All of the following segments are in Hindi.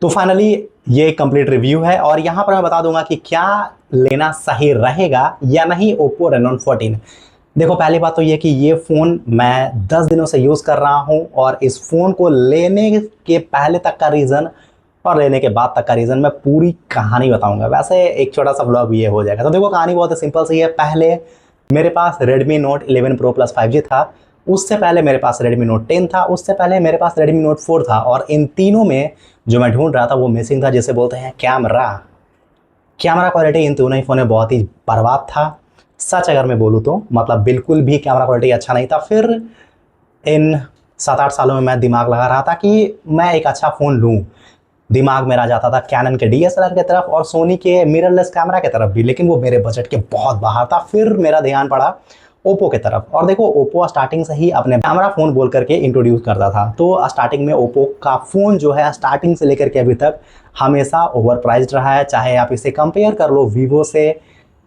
तो फाइनली ये कंप्लीट रिव्यू है और यहाँ पर मैं बता दूंगा कि क्या लेना सही रहेगा या नहीं Oppo Reno 14। देखो पहली बात तो ये कि ये फ़ोन मैं 10 दिनों से यूज़ कर रहा हूँ और इस फ़ोन को लेने के पहले तक का रीज़न और लेने के बाद तक का रीज़न मैं पूरी कहानी बताऊंगा। वैसे एक छोटा सा व्लॉग भी ये हो जाएगा। तो देखो कहानी बहुत सिंपल सी है। पहले मेरे पास Redmi Note 11 Pro Plus 5G था, उससे पहले मेरे पास Redmi Note 10 था, उससे पहले मेरे पास Redmi Note 4 था और इन तीनों में जो मैं ढूंढ रहा था वो मिसिंग था, जिसे बोलते हैं कैमरा क्वालिटी इन तीनों ही फ़ोन में बहुत ही बर्बाद था। सच अगर मैं बोलूँ तो मतलब बिल्कुल भी कैमरा क्वालिटी अच्छा नहीं था। फिर इन 7-8 सालों में मैं दिमाग लगा रहा था कि मैं एक अच्छा फ़ोन लूँ। दिमाग मेरा जाता था कैनन के DSLR की तरफ और सोनी के मिररलेस कैमरा की तरफ भी, लेकिन वो मेरे बजट के बहुत बाहर था। फिर मेरा ध्यान पड़ा ओप्पो की तरफ और देखो ओप्पो स्टार्टिंग से ही अपने कैमरा फ़ोन बोल करके इंट्रोड्यूस करता था। तो स्टार्टिंग में ओप्पो का फ़ोन जो है स्टार्टिंग से लेकर के अभी तक हमेशा ओवर प्राइस्ड रहा है। चाहे आप इसे कंपेयर कर लो वीवो से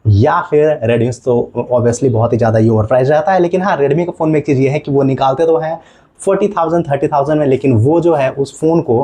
या फिर रेडमी, तो ऑब्वियसली बहुत ही ज़्यादा ये ओवर प्राइस रहता है। लेकिन हाँ, रेडमी के फ़ोन में एक चीज़ ये है कि वो निकालते तो हैं 40,000 30,000 में, लेकिन वो जो है उस फ़ोन को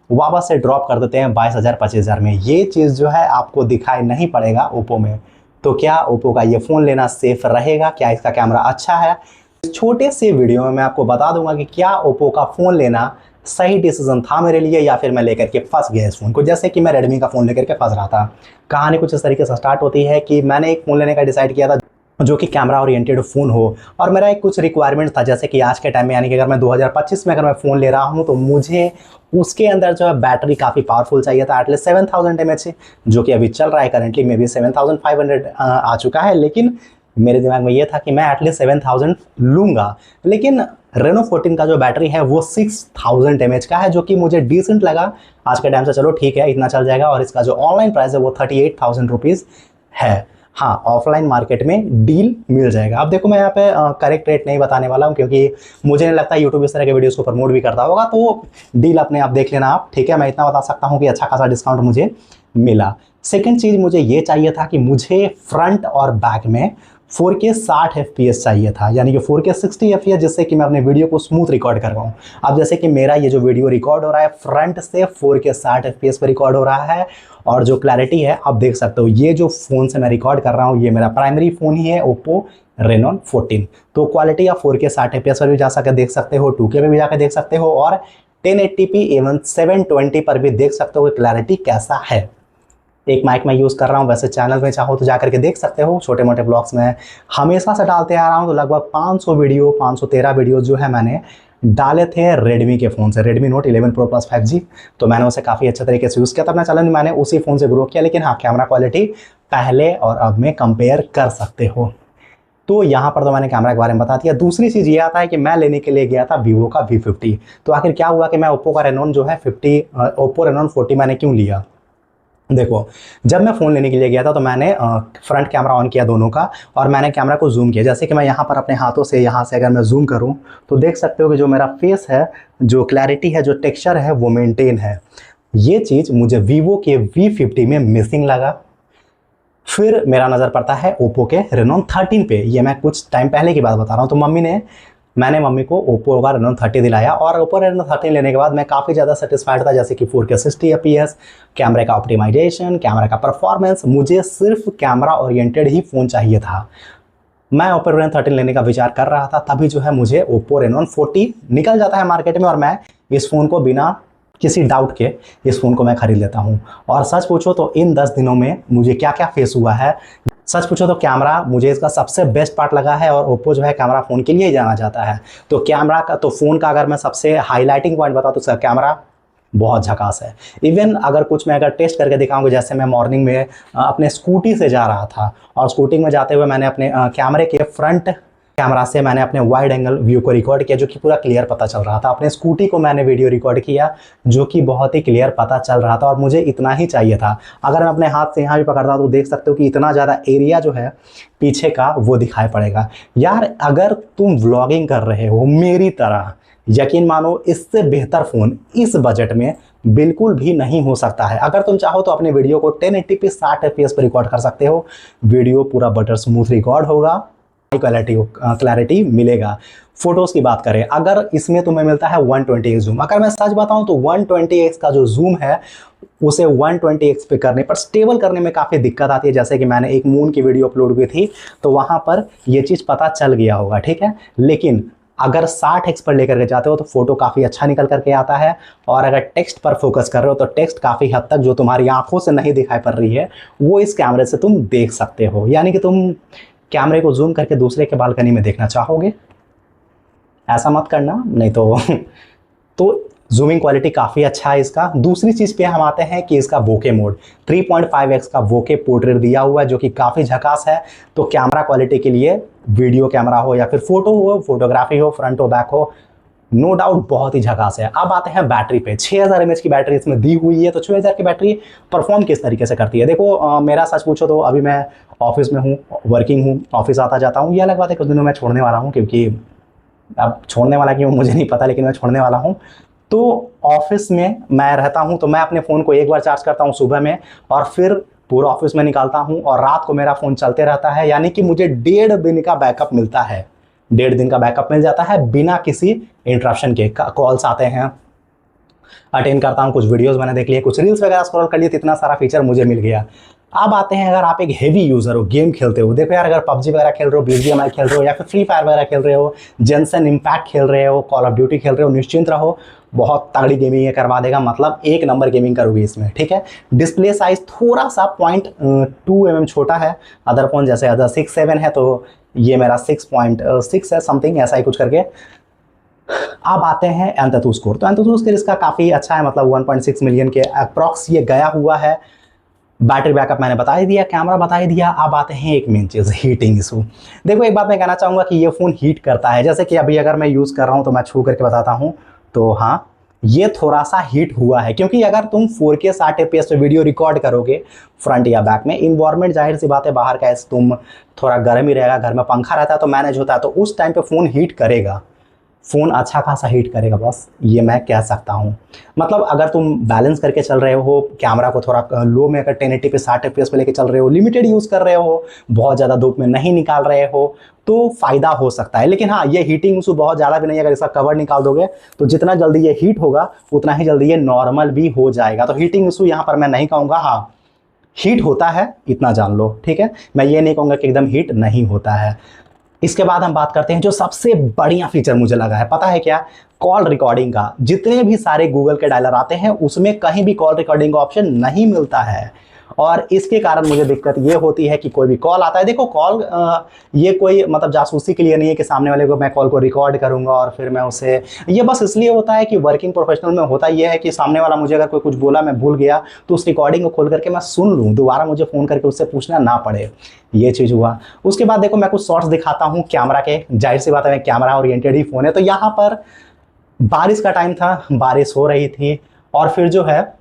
वापस से ड्रॉप कर देते हैं 22,000 25,000 में। ये चीज़ जो है आपको दिखाई नहीं पड़ेगा ओप्पो में। तो क्या ओप्पो का ये फ़ोन लेना सेफ रहेगा? क्या इसका कैमरा अच्छा है? इस छोटे से वीडियो में मैं आपको बता दूंगा कि क्या ओप्पो का फ़ोन लेना सही डिसीजन था मेरे लिए या फिर मैं लेकर के फंस गया इस फ़ोन को, जैसे कि मैं रेडमी का फ़ोन लेकर के फंस रहा था। कहानी कुछ इस तरीके से स्टार्ट होती है कि मैंने एक फ़ोन लेने का डिसाइड किया था जो कि कैमरा ओरिएंटेड फ़ोन हो और मेरा एक कुछ रिक्वायरमेंट था, जैसे कि आज के टाइम में यानी कि अगर मैं 2025 में अगर मैं फ़ोन ले रहा हूँ तो मुझे उसके अंदर जो है बैटरी काफ़ी पावरफुल चाहिए था, एटलीस्ट 7000 mAh, जो कि अभी चल रहा है करंटली में भी 7500 आ चुका है। लेकिन मेरे दिमाग में ये था कि मैं एटलीस्ट 7000 लूँगा। लेकिन Reno 14 का जो बैटरी है वो 6000 mAh का है, जो कि मुझे डिसेंट लगा आज के टाइम से। चलो ठीक है, इतना चल जाएगा और इसका जो ऑनलाइन प्राइस है वो 38,000 रुपीज़ है। हाँ, ऑफलाइन मार्केट में डील मिल जाएगा। अब देखो मैं यहाँ पे करेक्ट रेट नहीं बताने वाला हूँ क्योंकि मुझे नहीं लगता यूट्यूब इस तरह के वीडियोस को प्रमोट भी करता होगा, तो डील अपने आप देख लेना आप, ठीक है। मैं इतना बता सकता हूँ कि अच्छा खासा डिस्काउंट मुझे मिला। सेकेंड चीज़ मुझे ये चाहिए था कि मुझे फ्रंट और बैक में 4K 60 FPS चाहिए था, यानी कि 4K 60 FPS, जिससे कि मैं अपने वीडियो को स्मूथ रिकॉर्ड कर पाऊँ। अब जैसे कि मेरा ये जो वीडियो रिकॉर्ड हो रहा है फ्रंट से 4K 60 FPS पर रिकॉर्ड हो रहा है और जो क्लैरिटी है आप देख सकते हो। ये जो फ़ोन से मैं रिकॉर्ड कर रहा हूँ ये मेरा प्राइमरी फ़ोन ही है Oppo Reno 14। तो क्वालिटी आप 4K 60 FPS पर भी जा सकते देख सकते हो, 2K पे भी जाकर देख सकते हो और 1080p एवं 720 पर भी देख सकते हो कि क्लैरिटी कैसा है। एक माइक मैं यूज़ कर रहा हूँ, वैसे चैनल में चाहो तो जाकर के देख सकते हो। छोटे मोटे ब्लॉग्स में हमेशा से डालते आ रहा हूँ, तो लगभग 513 वीडियो जो है मैंने डाले थे रेडमी के फ़ोन से, Redmi Note 11 Pro Plus 5G। तो मैंने उसे काफ़ी अच्छे तरीके से यूज़ किया था अपना चैनल, मैंने उसी फ़ोन से ग्रो किया। लेकिन हाँ, कैमरा क्वालिटी पहले और अब में कंपेयर कर सकते हो। तो यहाँ पर तो मैंने कैमरा के बारे में बता दिया। दूसरी चीज़ ये आता है कि मैं लेने के लिए गया था Vivo का V50। तो आखिर क्या हुआ कि मैं Oppo का Reno जो है Oppo Reno 40 मैंने क्यों लिया? देखो, जब मैं फ़ोन लेने के लिए गया था तो मैंने फ्रंट कैमरा ऑन किया दोनों का और मैंने कैमरा को जूम किया। जैसे कि मैं यहाँ पर अपने हाथों से यहाँ से अगर मैं जूम करूँ तो देख सकते हो कि जो मेरा फेस है, जो क्लैरिटी है, जो टेक्सचर है वो मेंटेन है। ये चीज़ मुझे Vivo के V50 में मिसिंग लगा। फिर मेरा नज़र पड़ता है ओप्पो के Reno 13 पे। ये मैं कुछ टाइम पहले की बात बता रहा हूँ। तो मैंने मम्मी को ओप्पो का Reno 30 दिलाया और ओप्पो Reno 13 लेने के बाद मैं काफ़ी ज़्यादा सेटिस्फाइड था, जैसे कि 4K 60 FPS, कैमरे का ऑप्टिमाइजेशन, कैमरा का परफॉर्मेंस। मुझे सिर्फ कैमरा ओरिएंटेड ही फ़ोन चाहिए था। मैं ओप्पो Reno 13 लेने का विचार कर रहा था, तभी जो है मुझे ओप्पो Reno 40 निकल जाता है मार्केट में और मैं इस फ़ोन को बिना किसी डाउट के इस फ़ोन को मैं खरीद लेता हूँ। और सच पूछो तो इन 10 दिनों में मुझे क्या क्या फेस हुआ है, सच पूछो तो कैमरा मुझे इसका सबसे बेस्ट पार्ट लगा है और ओप्पो जो है कैमरा फ़ोन के लिए ही जाना जाता है। तो कैमरा का, तो फ़ोन का अगर मैं सबसे हाईलाइटिंग पॉइंट बताऊँ तो उसका कैमरा बहुत झकास है। इवन अगर कुछ मैं अगर टेस्ट करके दिखाऊंगा, जैसे मैं मॉर्निंग में अपने स्कूटी से जा रहा था और स्कूटी में जाते हुए मैंने अपने कैमरे के फ्रंट कैमरा से मैंने अपने वाइड एंगल व्यू को रिकॉर्ड किया, जो कि पूरा क्लियर पता चल रहा था। अपने स्कूटी को मैंने वीडियो रिकॉर्ड किया जो कि बहुत ही क्लियर पता चल रहा था और मुझे इतना ही चाहिए था। अगर मैं अपने हाथ से यहाँ भी पकड़ता तो देख सकते हो कि इतना ज़्यादा एरिया जो है पीछे का वो दिखाई पड़ेगा। यार अगर तुम व्लॉगिंग कर रहे हो मेरी तरह, यकीन मानो इससे बेहतर फ़ोन इस बजट में बिल्कुल भी नहीं हो सकता है। अगर तुम चाहो तो अपने वीडियो को 1080p 60 fps पर रिकॉर्ड कर सकते हो। वीडियो पूरा बटर स्मूथ रिकॉर्ड होगा क्लैरिटी मिलेगा। फोटोज़ की बात करें, अगर इसमें तुम्हें मिलता है 120x जूम, अगर मैं सच बताऊं तो 120x का जो जूम है उसे 120x पे करने पर स्टेबल करने में काफ़ी दिक्कत आती है। जैसे कि मैंने एक मून की वीडियो अपलोड की थी तो वहाँ पर ये चीज़ पता चल गया होगा, ठीक है। लेकिन अगर 60x पर लेकर के जाते हो तो फोटो काफ़ी अच्छा निकल करके आता है, और अगर टेक्स्ट पर फोकस कर रहे हो तो टेक्स्ट काफ़ी हद तक जो तुम्हारी आंखों से नहीं दिखाई पड़ रही है वो इस कैमरे से तुम देख सकते हो। यानी कि तुम कैमरे को जूम करके दूसरे के बालकनी में देखना चाहोगे, ऐसा मत करना, नहीं तो तो जूमिंग क्वालिटी काफ़ी अच्छा है इसका। दूसरी चीज़ पे हम आते हैं कि इसका बोके मोड 3.5x का बोके पोर्ट्रेट दिया हुआ है जो कि काफ़ी झकास है। तो कैमरा क्वालिटी के लिए, वीडियो कैमरा हो या फिर फोटो हो, फोटोग्राफी हो, फ्रंट हो बैक हो, नो डाउट बहुत ही झकास है। अब आते हैं बैटरी पे। 6000 mAh की बैटरी इसमें दी हुई है। तो 6000 की बैटरी परफॉर्म किस तरीके से करती है, देखो मेरा सच पूछो तो अभी मैं ऑफिस में हूँ, वर्किंग हूँ, ऑफिस आता जाता हूँ। ये अलग बात है कुछ दिनों में छोड़ने वाला हूँ, क्योंकि अब छोड़ने वाला क्यों मुझे नहीं पता, लेकिन मैं छोड़ने वाला हूँ। तो ऑफिस में मैं रहता हूँ तो मैं अपने फ़ोन को एक बार चार्ज करता हूँ सुबह में, और फिर पूरा ऑफिस में निकालता हूँ, और रात को मेरा फ़ोन चलते रहता है। यानी कि मुझे 1.5 दिन का बैकअप मिलता है, 1.5 दिन का बैकअप मिल जाता है बिना किसी इंटरप्शन के। कॉल्स आते हैं, अटेंड करता हूँ, कुछ वीडियोस मैंने देख लिए, कुछ रील्स वगैरह स्क्रॉल कर लिए, तो इतना सारा फीचर मुझे मिल गया। अब आते हैं, अगर आप एक हेवी यूज़र हो, गेम खेलते हो, देखो यार, अगर पबजी वगैरह खेल रहे हो, BGMI खेल रहे हो, या फिर फ्री फायर वगैरह खेल रहे हो, जेंसन इम्पैक्ट खेल रहे हो, कॉल ऑफ ड्यूटी खेल रहे हो, निश्चिंत रहो, बहुत तगड़ी गेमिंग ये करवा देगा। मतलब एक नंबर गेमिंग करोगे इसमें, ठीक है। डिस्प्ले साइज थोड़ा सा 0.2 mm छोटा है अदर फोन जैसे, अदर 6-7 है, तो ये मेरा 6.6 है समथिंग, ऐसा ही कुछ करके। अब आते हैं एंतुतु स्कोर। तो एंतुतु स्कोर इसका काफ़ी अच्छा है, मतलब 1.6 मिलियन के अप्रॉक्स ये गया हुआ है। बैटरी बैकअप मैंने बता ही दिया, कैमरा बता ही दिया। अब आते हैं एक मेन चीज़, हीटिंग इशू। देखो एक बात मैं कहना चाहूँगा कि ये फ़ोन हीट करता है। जैसे कि अभी अगर मैं यूज़ कर रहा हूँ तो मैं छू करके बताता हूँ, तो हाँ, ये थोड़ा सा हीट हुआ है, क्योंकि अगर तुम 4K 60 FPS पे वीडियो रिकॉर्ड करोगे फ्रंट या बैक में, इन्वायरमेंट जाहिर सी बात है बाहर का, तुम थोड़ा गर्म ही रहेगा, घर में पंखा रहता है तो मैनेज होता है, तो उस टाइम पे फ़ोन हीट करेगा, फ़ोन अच्छा खासा हीट करेगा, बस ये मैं कह सकता हूँ। मतलब अगर तुम बैलेंस करके चल रहे हो, कैमरा को थोड़ा लो में अगर 1080 पे 60 FPS पे लेके चल रहे हो, लिमिटेड यूज़ कर रहे हो, बहुत ज़्यादा धूप में नहीं निकाल रहे हो, तो फ़ायदा हो सकता है। लेकिन हाँ, ये हीटिंग इशू बहुत ज़्यादा भी नहीं, अगर इसका कवर निकाल दोगे तो जितना जल्दी ये हीट होगा उतना ही जल्दी ये नॉर्मल भी हो जाएगा। तो हीटिंग इशू यहाँ पर मैं नहीं कहूँगा, हाँ हीट होता है इतना जान लो, ठीक है। मैं ये नहीं कहूँगा कि एकदम हीट नहीं होता है। इसके बाद हम बात करते हैं जो सबसे बढ़िया फीचर मुझे लगा है, पता है क्या? कॉल रिकॉर्डिंग का। जितने भी सारे गूगल के डायलर आते हैं उसमें कहीं भी कॉल रिकॉर्डिंग का ऑप्शन नहीं मिलता है, और इसके कारण मुझे दिक्कत ये होती है कि कोई भी कॉल आता है, देखो कॉल ये कोई मतलब जासूसी के लिए नहीं है कि सामने वाले को मैं कॉल को रिकॉर्ड करूंगा और फिर मैं उसे, ये बस इसलिए होता है कि वर्किंग प्रोफेशनल में होता ये है कि सामने वाला मुझे अगर कोई कुछ बोला, मैं भूल गया, तो उस रिकॉर्डिंग को खोल करके मैं सुन लूँ, दोबारा मुझे फ़ोन करके उससे पूछना ना पड़े। ये चीज़ हुआ। उसके बाद देखो मैं कुछ शॉर्ट्स दिखाता हूँ कैमरा के, जाहिर सी बात है कैमरा ओरिएंटेड ही फ़ोन है। तो यहाँ पर बारिश का टाइम था, बारिश हो रही थी, और फिर जो है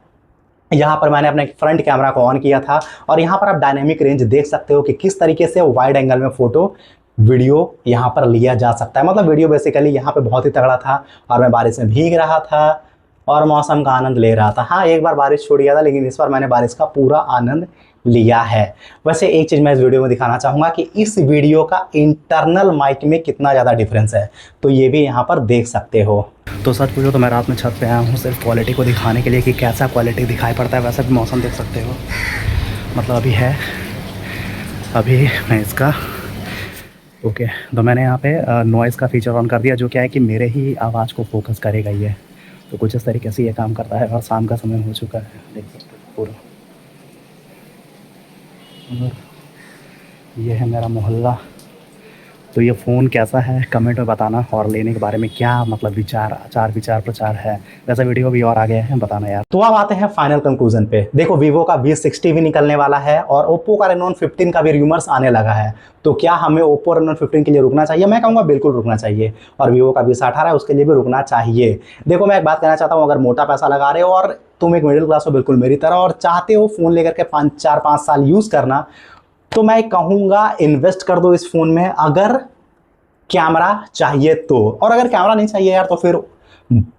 यहाँ पर मैंने अपने फ्रंट कैमरा को ऑन किया था, और यहाँ पर आप डायनेमिक रेंज देख सकते हो कि किस तरीके से वाइड एंगल में फ़ोटो वीडियो यहाँ पर लिया जा सकता है। मतलब वीडियो बेसिकली यहाँ पे बहुत ही तगड़ा था, और मैं बारिश में भीग रहा था और मौसम का आनंद ले रहा था। हाँ, एक बार बारिश छूट गया था, लेकिन इस बार मैंने बारिश का पूरा आनंद लिया है। वैसे एक चीज़ मैं इस वीडियो में दिखाना चाहूँगा कि इस वीडियो का इंटरनल माइक में कितना ज़्यादा डिफरेंस है, तो ये भी यहाँ पर देख सकते हो। तो सच पूछो तो मैं रात में छत पे आया हूँ सिर्फ क्वालिटी को दिखाने के लिए कि कैसा क्वालिटी दिखाई पड़ता है। वैसे भी मौसम देख सकते हो, मतलब अभी मैं इसका ओके, तो मैंने यहाँ पे नॉइज़ का फीचर ऑन कर दिया, जो क्या है कि मेरे ही आवाज़ को फोकस करेगा ये। तो कुछ इस तरीके से ये काम करता है, और शाम का समय हो चुका है, देख सकते हो पूरा। और ये है मेरा मोहल्ला। तो ये फ़ोन कैसा है कमेंट में बताना, और लेने के बारे में क्या मतलब विचार प्रचार है। वैसा वीडियो भी और आ गया है, बताना यार। तो अब आते हैं फाइनल कंक्लूजन पे। देखो वीवो का V60 भी निकलने वाला है, और ओप्पो का रेनॉन 15 का भी रूमर्स आने लगा है। तो क्या हमें ओप्पो रेनॉन 15 के लिए रुकना चाहिए? मैं कहूँगा बिल्कुल रुकना चाहिए, और वीवो का V18 है उसके लिए भी रुकना चाहिए। देखो मैं एक बात कहना चाहता हूँ, अगर मोटा पैसा लगा रहे हो और तुम एक मिडिल क्लास हो बिल्कुल मेरी तरह, और चाहते हो फ़ोन लेकर के 4-5 साल यूज़ करना, तो मैं कहूँगा इन्वेस्ट कर दो इस फ़ोन में, अगर कैमरा चाहिए तो। और अगर कैमरा नहीं चाहिए यार, तो फिर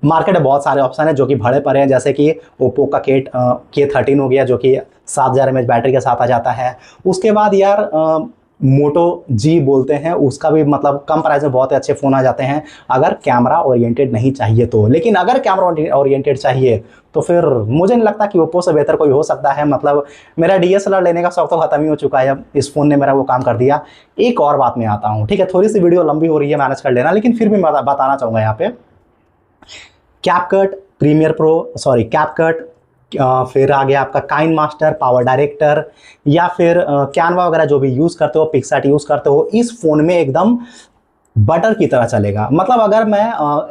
मार्केट में बहुत सारे ऑप्शन है जो कि भड़े पड़े हैं, जैसे कि ओप्पो का K13 हो गया, जो कि 7000 mAh बैटरी के साथ आ जाता है। उसके बाद यार मोटो जी बोलते हैं, उसका भी मतलब कम प्राइस में बहुत अच्छे फ़ोन आ जाते हैं अगर कैमरा ओरिएंटेड नहीं चाहिए तो। लेकिन अगर कैमरा ओरिएंटेड चाहिए तो फिर मुझे नहीं लगता कि ओप्पो से बेहतर कोई हो सकता है। मतलब मेरा डीएसएलआर लेने का शौक तो खत्म ही हो चुका है, अब इस फ़ोन ने मेरा वो काम कर दिया। एक और बात में आता हूँ, ठीक है, थोड़ी सी वीडियो लंबी हो रही है, मैनेज कर लेना, लेकिन फिर भी मैं बताना चाहूँगा यहाँ पे CapCut Premiere Pro, sorry CapCut, फिर आ गया आपका काइन मास्टर, पावर डायरेक्टर, या फिर कैनवा वगैरह जो भी यूज़ करते हो, पिक्सआर्ट यूज़ करते हो, इस फ़ोन में एकदम बटर की तरह चलेगा। मतलब अगर मैं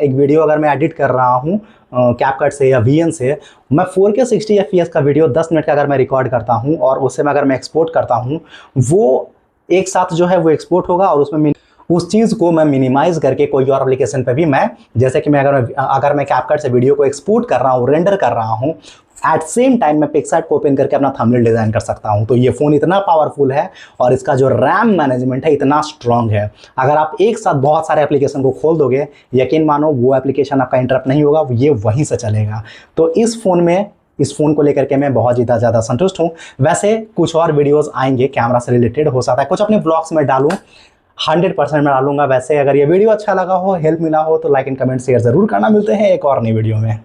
एक वीडियो अगर मैं एडिट कर रहा हूँ कैपकट से या वीएन से, मैं 4K 60 FPS का वीडियो 10 मिनट का अगर मैं रिकॉर्ड करता हूँ और उसे मैं अगर मैं एक्सपोर्ट करता हूँ, वो एक साथ जो है वो एक्सपोर्ट होगा और उसमें उस चीज़ को मैं मिनिमाइज़ करके कोई और एप्लीकेशन पे भी मैं, जैसे कि मैं अगर मैं कैपकट से वीडियो को एक्सपोर्ट कर रहा हूँ, रेंडर कर रहा हूँ, एट सेम टाइम मैं पिक्सआर्ट को ओपन करके अपना थंबनेल डिज़ाइन कर सकता हूँ। तो ये फ़ोन इतना पावरफुल है और इसका जो रैम मैनेजमेंट है इतना स्ट्रांग है। अगर आप एक साथ बहुत सारे एप्लीकेशन को खोल दोगे, यकीन मानो वो एप्लीकेशन आपका इंटरप्ट नहीं होगा, ये वहीं से चलेगा। तो इस फ़ोन को लेकर के मैं बहुत ज़्यादा संतुष्ट हूँ। वैसे कुछ और वीडियोस आएंगे कैमरा से रिलेटेड, हो सकता है कुछ अपने ब्लॉग्स में डालूँ, 100% मैं डालूंगा। वैसे अगर ये वीडियो अच्छा लगा हो, हेल्प मिला हो, तो लाइक एंड कमेंट शेयर ज़रूर करना। मिलते हैं एक और नई वीडियो में।